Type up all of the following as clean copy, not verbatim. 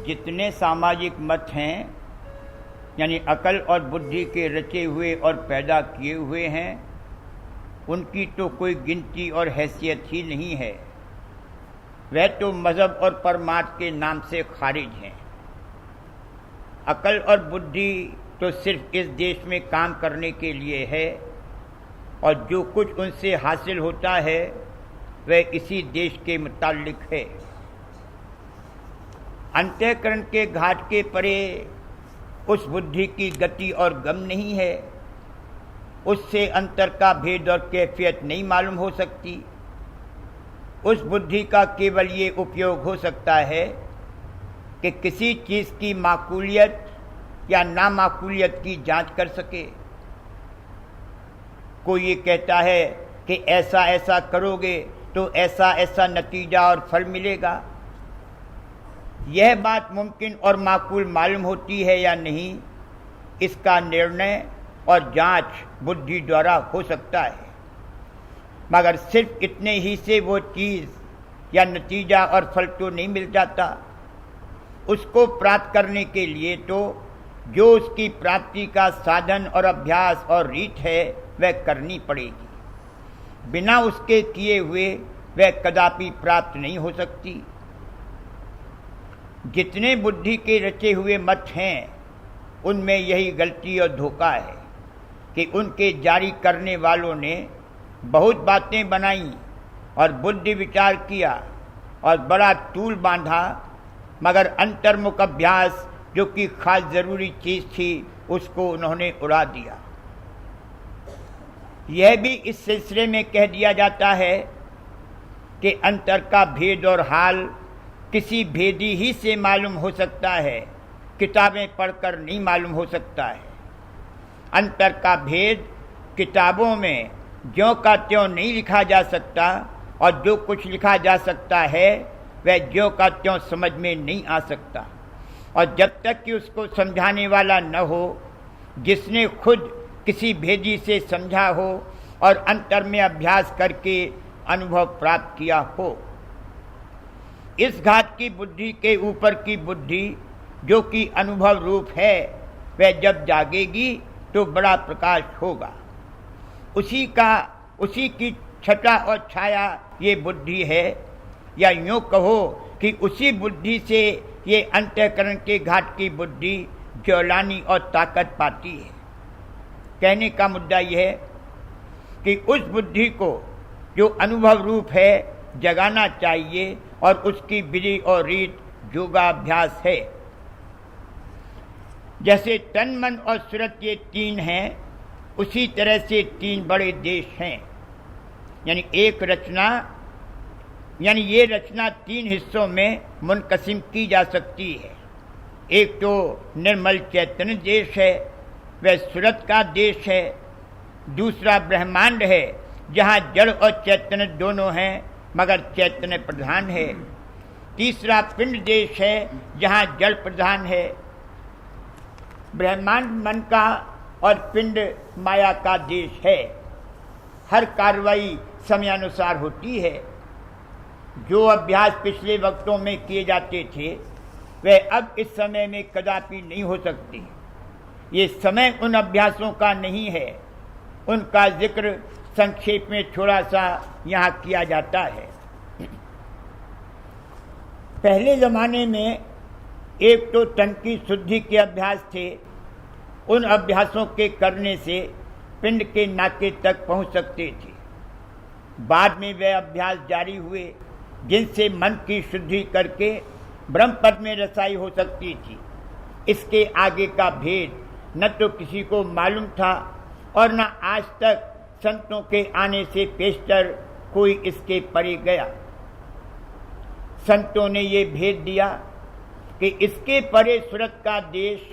जितने सामाजिक मत हैं, यानी अकल और बुद्धि के रचे हुए और पैदा किए हुए हैं, उनकी तो कोई गिनती और हैसियत ही नहीं है। वह तो मज़हब और परमार्थ के नाम से खारिज हैं। अकल और बुद्धि तो सिर्फ इस देश में काम करने के लिए है, और जो कुछ उनसे हासिल होता है वह इसी देश के मुताल्लिक है। अंतःकरण के घाट के परे उस बुद्धि की गति और गम नहीं है। उससे अंतर का भेद और कैफियत नहीं मालूम हो सकती। उस बुद्धि का केवल ये उपयोग हो सकता है कि किसी चीज़ की माकूलियत या नामाकूलियत की जांच कर सके। कोई ये कहता है कि ऐसा ऐसा करोगे तो ऐसा ऐसा नतीजा और फल मिलेगा। यह बात मुमकिन और माकूल मालूम होती है या नहीं, इसका निर्णय और जांच बुद्धि द्वारा हो सकता है, मगर सिर्फ इतने ही से वो चीज़ या नतीजा और फल तो नहीं मिल जाता। उसको प्राप्त करने के लिए तो जो उसकी प्राप्ति का साधन और अभ्यास और रीत है वह करनी पड़ेगी। बिना उसके किए हुए वह कदापि प्राप्त नहीं हो सकती। जितने बुद्धि के रचे हुए मत हैं, उनमें यही गलती और धोखा है कि उनके जारी करने वालों ने बहुत बातें बनाई और बुद्धि विचार किया और बड़ा तूल बांधा, मगर अंतर्मुख अभ्यास जो कि खास जरूरी चीज़ थी उसको उन्होंने उड़ा दिया। यह भी इस सिलसिले में कह दिया जाता है कि अंतर का भेद और हाल किसी भेदी ही से मालूम हो सकता है, किताबें पढ़कर नहीं मालूम हो सकता है। अंतर का भेद किताबों में ज्यों का त्यों नहीं लिखा जा सकता, और जो कुछ लिखा जा सकता है वह ज्यों का त्यों समझ में नहीं आ सकता। और जब तक कि उसको समझाने वाला न हो, जिसने खुद किसी भेदी से समझा हो और अंतर में अभ्यास करके अनुभव प्राप्त किया हो। इस घाट की बुद्धि के ऊपर की बुद्धि जो कि अनुभव रूप है, वह जब जागेगी तो बड़ा प्रकाश होगा। उसी की छटा और छाया ये बुद्धि है, या यूँ कहो कि उसी बुद्धि से ये अंतःकरण के घाट की बुद्धि ज्वलानी और ताकत पाती है। कहने का मुद्दा यह है कि उस बुद्धि को जो अनुभव रूप है जगाना चाहिए, और उसकी विधि और रीत योगाभ्यास है। जैसे तन मन और सूरत ये तीन हैं, उसी तरह से तीन बड़े देश हैं। यानी एक रचना, यानी ये रचना तीन हिस्सों में मुनकसिम की जा सकती है। एक तो निर्मल चैतन्य देश है, वह सूरत का देश है। दूसरा ब्रह्मांड है, जहाँ जड़ और चैतन्य दोनों हैं, मगर चैतन्य प्रधान है। तीसरा पिंड देश है, जहाँ जड़ प्रधान है। ब्रह्मांड मन का और पिंड माया का देश है। हर कार्रवाई समयानुसार होती है। जो अभ्यास पिछले वक्तों में किए जाते थे वह अब इस समय में कदापि नहीं हो सकती। ये समय उन अभ्यासों का नहीं है। उनका जिक्र संक्षेप में थोड़ा सा यहाँ किया जाता है। पहले ज़माने में एक तो तन की शुद्धि के अभ्यास थे। उन अभ्यासों के करने से पिंड के नाके तक पहुँच सकते थे। बाद में वे अभ्यास जारी हुए, जिनसे मन की शुद्धि करके ब्रह्म पद में रसाई हो सकती थी। इसके आगे का भेद न तो किसी को मालूम था, और न आज तक संतों के आने से पेशतर कोई इसके परे गया। संतों ने ये भेद दिया कि इसके परे सूरत का देश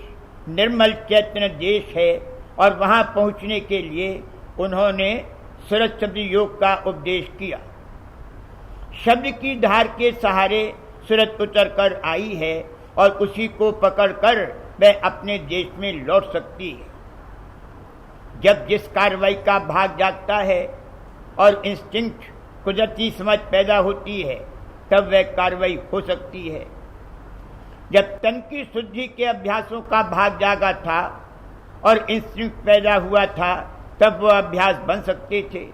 निर्मल चैतन्य देश है, और वहाँ पहुँचने के लिए उन्होंने सूरत शब्द योग का उपदेश किया। शब्द की धार के सहारे सूरत उतर कर आई है, और उसी को पकड़कर वह अपने देश में लौट सकती है। जब जिस कार्रवाई का भाग जागता है और इंस्टिंक्ट कुदरती समझ पैदा होती है, तब वह कार्रवाई हो सकती है। जब तन की शुद्धि के अभ्यासों का भाग जागा था और इंस्टिंक्ट पैदा हुआ था, तब वह अभ्यास बन सकते थे।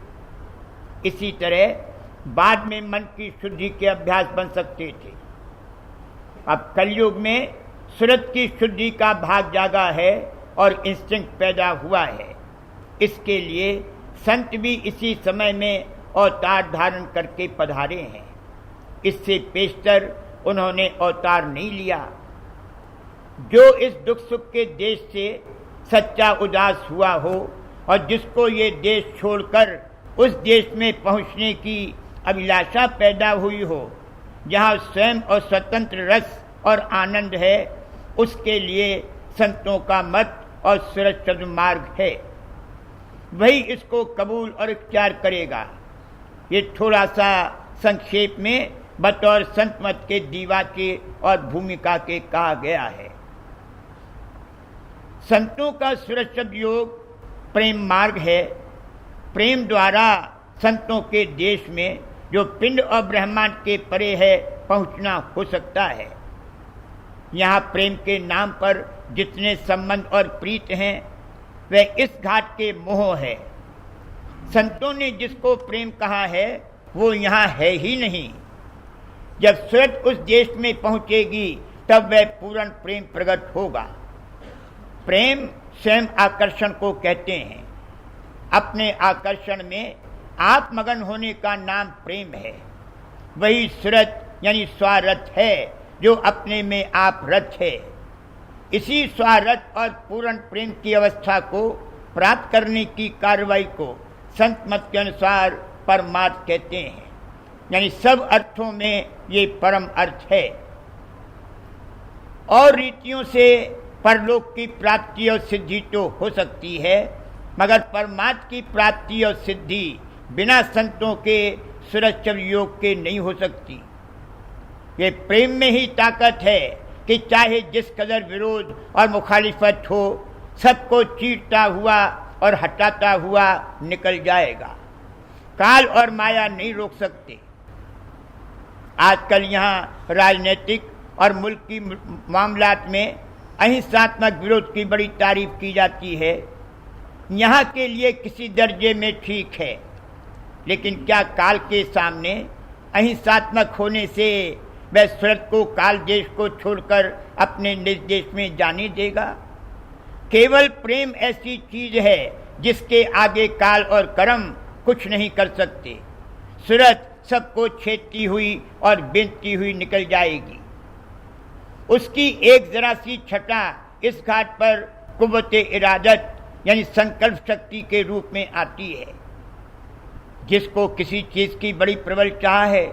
इसी तरह बाद में मन की शुद्धि के अभ्यास बन सकते थे। अब कलयुग में सूरत की शुद्धि का भाग जागा है और इंस्टिंक्ट पैदा हुआ है। इसके लिए संत भी इसी समय में अवतार धारण करके पधारे हैं। इससे पेशतर उन्होंने अवतार नहीं लिया। जो इस दुख सुख के देश से सच्चा उदास हुआ हो और जिसको ये देश छोड़कर उस देश में पहुंचने की अभिलाषा पैदा हुई हो जहां स्वयं और स्वतंत्र रस और आनंद है, उसके लिए संतों का मत और सुरक्षित मार्ग है। वही इसको कबूल और इख्तियार करेगा। ये थोड़ा सा संक्षेप में बतौर संत मत के दीवाचे और भूमिका के कहा गया है। संतों का सुरक्षित योग प्रेम मार्ग है। प्रेम द्वारा संतों के देश में जो पिंड और ब्रह्मांड के परे है पहुंचना हो सकता है। यहाँ प्रेम के नाम पर जितने संबंध और प्रीत हैं वह इस घाट के मोह है। संतों ने जिसको प्रेम कहा है वो यहाँ है ही नहीं। जब सूरत उस देश में पहुंचेगी तब वह पूर्ण प्रेम प्रकट होगा। प्रेम स्वयं आकर्षण को कहते हैं। अपने आकर्षण में आप मगन होने का नाम प्रेम है। वही सूरत यानी स्वारथ है जो अपने में आप रथ है। इसी स्वारथ और पूर्ण प्रेम की अवस्था को प्राप्त करने की कार्रवाई को संत मत के अनुसार परमार्थ कहते हैं। यानी सब अर्थों में ये परम अर्थ है। और रीतियों से परलोक की प्राप्ति और सिद्धि तो हो सकती है, मगर परमात्मा की प्राप्ति और सिद्धि बिना संतों के सुरक्षित योग के नहीं हो सकती। ये प्रेम में ही ताकत है कि चाहे जिस कदर विरोध और मुखालिफत हो, सबको चीरता हुआ और हटाता हुआ निकल जाएगा। काल और माया नहीं रोक सकते। आजकल यहाँ राजनीतिक और मुल्क की मामलात में अहिंसात्मक विरोध की बड़ी तारीफ की जाती है। यहाँ के लिए किसी दर्जे में ठीक है, लेकिन क्या काल के सामने अहिंसात्मक होने से वह सूरत को काल देश को छोड़कर अपने निज देश में जाने देगा? केवल प्रेम ऐसी चीज है जिसके आगे काल और कर्म कुछ नहीं कर सकते। सूरत सबको छेदती हुई और बिनती हुई निकल जाएगी। उसकी एक जरा सी छटा इस घाट पर कुव्वते इरादत यानी संकल्प शक्ति के रूप में आती है। जिसको किसी चीज की बड़ी प्रबल चाह है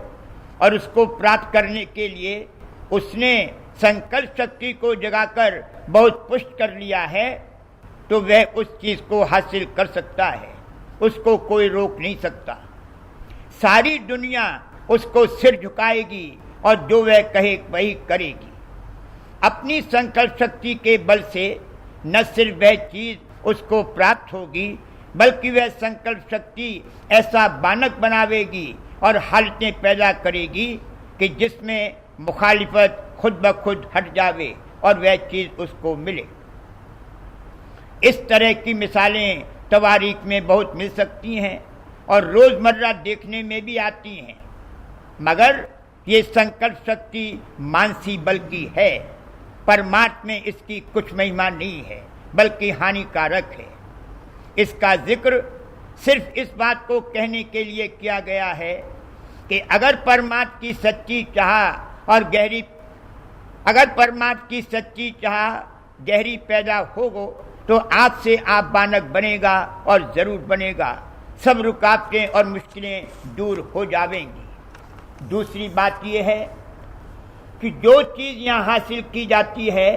और उसको प्राप्त करने के लिए उसने संकल्प शक्ति को जगाकर बहुत पुष्ट कर लिया है, तो वह उस चीज को हासिल कर सकता है। उसको कोई रोक नहीं सकता। सारी दुनिया उसको सिर झुकाएगी और जो वह कहे वही करेगी। अपनी संकल्प शक्ति के बल से न सिर्फ वह चीज उसको प्राप्त होगी, बल्कि वह संकल्प शक्ति ऐसा बानक बनावेगी और हालतें पैदा करेगी कि जिसमें मुखालिफत खुद ब खुद हट जावे और वह चीज उसको मिले। इस तरह की मिसालें तवारीख में बहुत मिल सकती हैं और रोजमर्रा देखने में भी आती हैं, मगर ये संकल्प शक्ति मानसी बल की है। परमात्मा में इसकी कुछ महिमा नहीं है, बल्कि हानिकारक है। इसका जिक्र सिर्फ इस बात को कहने के लिए किया गया है कि अगर परमात्मा की सच्ची चाह और गहरी पैदा होगो तो आपसे आप बानक बनेगा और जरूर बनेगा। सब रुकावटें और मुश्किलें दूर हो जावेंगी। दूसरी बात यह है कि जो चीज यहाँ हासिल की जाती है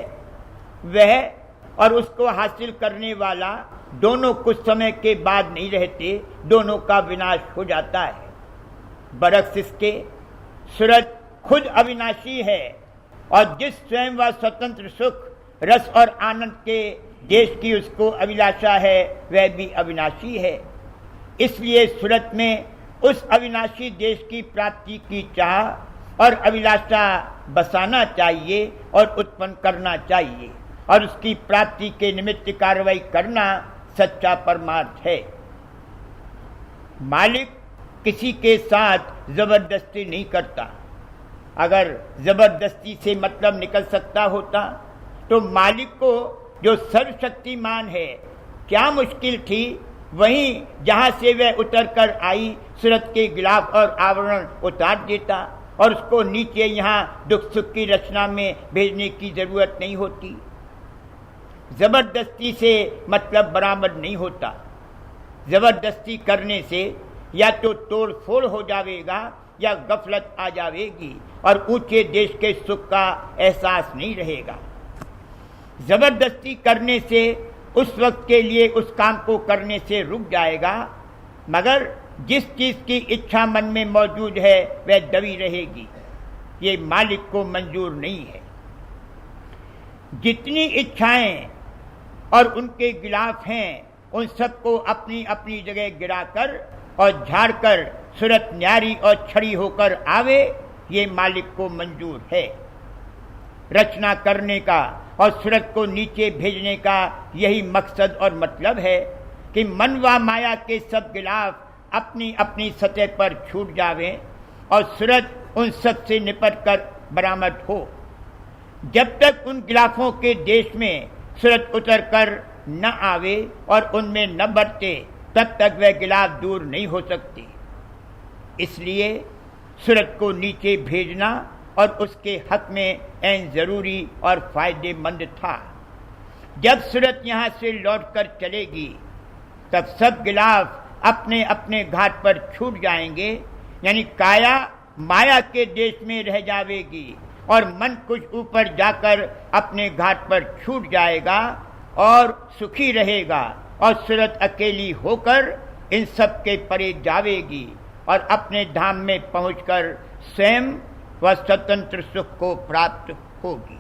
वह और उसको हासिल करने वाला दोनों कुछ समय के बाद नहीं रहते, दोनों का विनाश हो जाता है। बरक्स इसके सूरत खुद अविनाशी है और जिस स्वयं व स्वतंत्र सुख रस और आनंद के देश की उसको अभिलाषा है वह भी अविनाशी है। इसलिए सूरत में उस अविनाशी देश की प्राप्ति की चाह और अभिलाषा बसाना चाहिए और उत्पन्न करना चाहिए, और उसकी प्राप्ति के निमित्त कार्रवाई करना सच्चा परमार्थ है। मालिक किसी के साथ जबरदस्ती नहीं करता। अगर जबरदस्ती से मतलब निकल सकता होता तो मालिक को, जो सर्वशक्तिमान है, क्या मुश्किल थी वहीं जहां से वह उतर कर आई सूरत के गिलाफ और आवरण उतार देता, और उसको नीचे यहाँ दुख सुख की रचना में भेजने की जरूरत नहीं होती। जबरदस्ती से मतलब बराबर नहीं होता। जबरदस्ती करने से या तो तोड़ फोड़ हो जाएगा या गफलत आ जाएगी और ऊंचे देश के सुख का एहसास नहीं रहेगा। जबरदस्ती करने से उस वक्त के लिए उस काम को करने से रुक जाएगा, मगर जिस चीज की इच्छा मन में मौजूद है वह दबी रहेगी। ये मालिक को मंजूर नहीं है। जितनी इच्छाएं और उनके गिलाफ हैं उन सबको अपनी अपनी जगह गिराकर और झाड़कर सूरत न्यारी और छड़ी होकर आवे, ये मालिक को मंजूर है। रचना करने का और सूरत को नीचे भेजने का यही मकसद और मतलब है कि मन व माया के सब गिलाफ अपनी अपनी सतह पर छूट जावे और सूरत उन सब से निपट कर बरामद हो। जब तक उन गिलाफों के देश में सूरत उतर कर न आवे और उनमें न बरते, तब तक वह गिलाफ दूर नहीं हो सकती। इसलिए सूरत को नीचे भेजना और उसके हक में ऐन जरूरी और फायदेमंद था। जब सूरत यहाँ से लौटकर चलेगी तब सब गिलाफ अपने अपने घाट पर छूट जाएंगे, यानी काया माया के देश में रह जाएगी और मन कुछ ऊपर जाकर अपने घाट पर छूट जाएगा और सुखी रहेगा, और सूरत अकेली होकर इन सब के परे जावेगी और अपने धाम में पहुंचकर स्वयं व स्वतंत्र सुख को प्राप्त होगी।